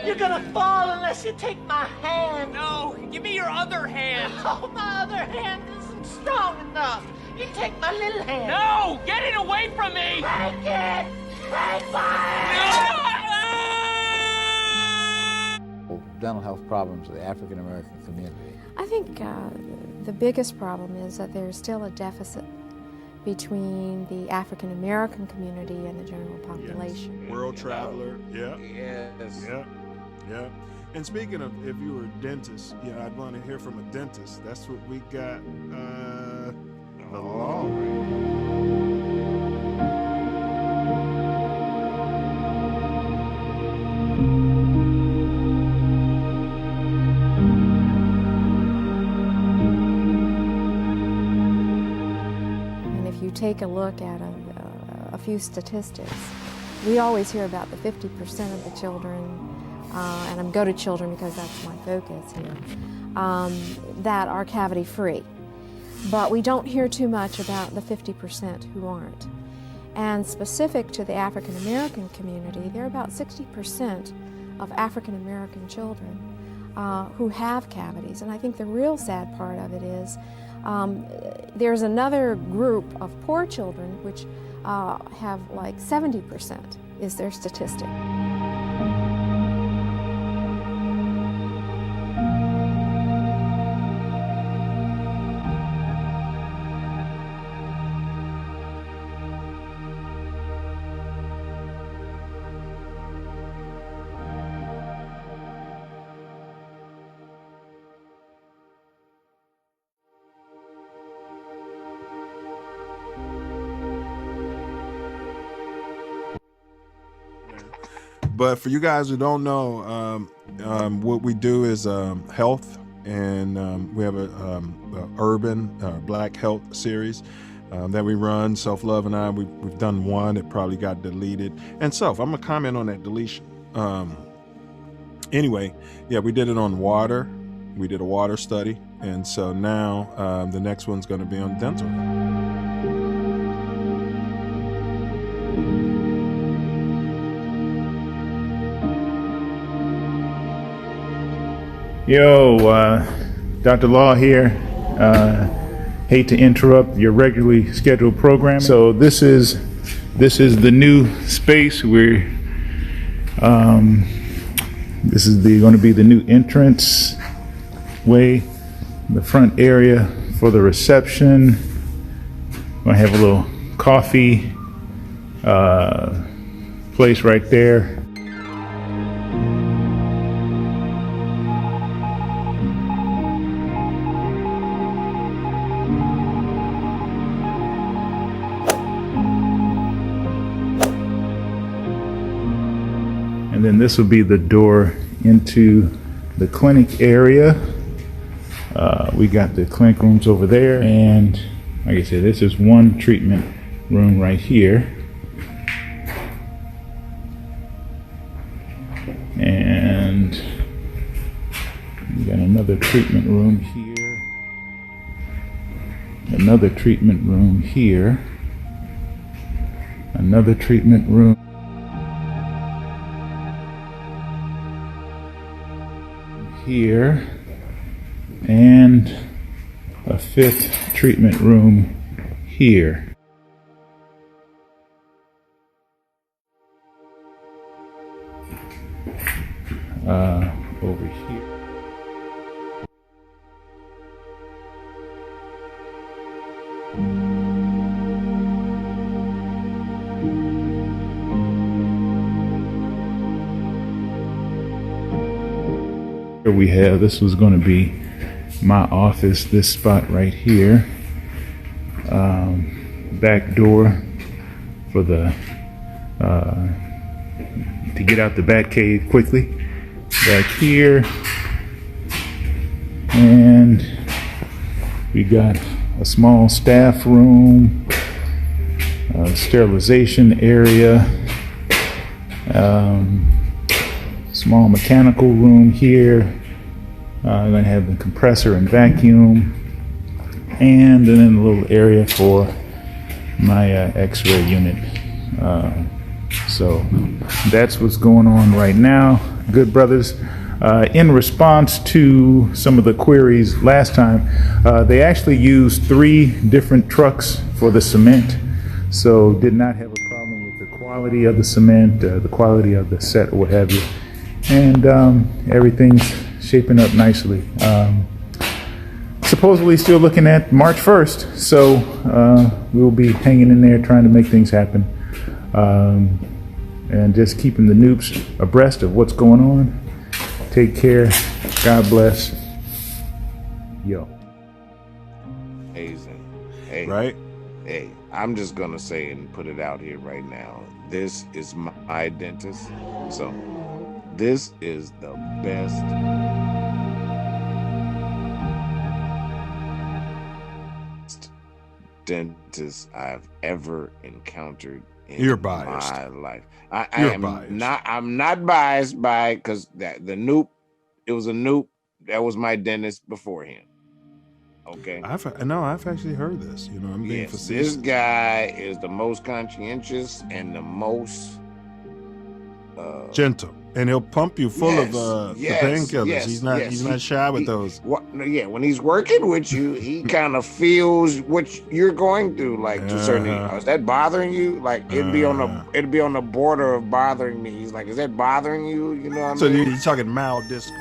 You're gonna fall unless you take my hand. No, give me your other hand. Oh, my other hand isn't strong enough. You take my little hand. No, get it away from me. Take it. Take my hand. Dental health problems of the African American community. I think the biggest problem is that there's still a deficit between the African American community and the general population. Yes. World traveler, yeah. Yes. Yeah. And speaking of, if you were a dentist, I'd want to hear from a dentist. That's what we got. The law. Take a look at a few statistics. We always hear about the 50% of the children, and I'm go to children because that's my focus here, that are cavity free. But we don't hear too much about the 50% who aren't. And specific to the African American community, there are about 60% of African American children who have cavities. And I think the real sad part of it is there's another group of poor children which have like 70% is their statistic. But for you guys who don't know, what we do is health, and we have a urban Black health series that we run. Self Love and I, we've done one. It probably got deleted. And I'm gonna comment on that deletion. Anyway, we did it on water. We did a water study, and so now the next one's going to be on dental. Yo, Dr. Law here. Hate to interrupt your regularly scheduled programming. So this is the new space where this is going to be the new entrance way, the front area for the reception. Gonna have a little coffee place right there. And then this will be the door into the clinic area. We got the clinic rooms over there, and like I said, this is one treatment room right here. And we got another treatment room here. Another treatment room here. Another treatment room here, and a fifth treatment room here. Over here. Here we have, this was going to be my office, this spot right here. Back door for the to get out the bat cave quickly. Back here, and we got a small staff room, sterilization area, small mechanical room here. I'm going to have the compressor and vacuum, and then a little area for my x-ray unit. So that's what's going on right now. Good brothers. In response to some of the queries last time, they actually used 3 different trucks for the cement. So did not have a problem with the quality of the cement, the quality of the set, or what have you. And everything's shaping up nicely. Supposedly still looking at March 1st. So we'll be hanging in there trying to make things happen. And just keeping the noobs abreast of what's going on. Take care. God bless. Yo. Amazing. Hey, Right? hey, I'm just gonna say and put it out here right now. This is my dentist. So this is the best dentist I've ever encountered in You're biased. my life. I'm not biased by, because the Noop, it was a Noop that was my dentist before him. Okay. I've actually heard this. You know, I'm being Yes, facetious. this guy is the most conscientious and the most Gentle, and he'll pump you full of the painkillers. yes, he's not shy with those. When he's working with you, he kind of feels what you're going through. Like, to certain, is that bothering you? Like, it'd be on the border of bothering me. He's like, is that bothering you? You know what I mean? So you're talking mild disco.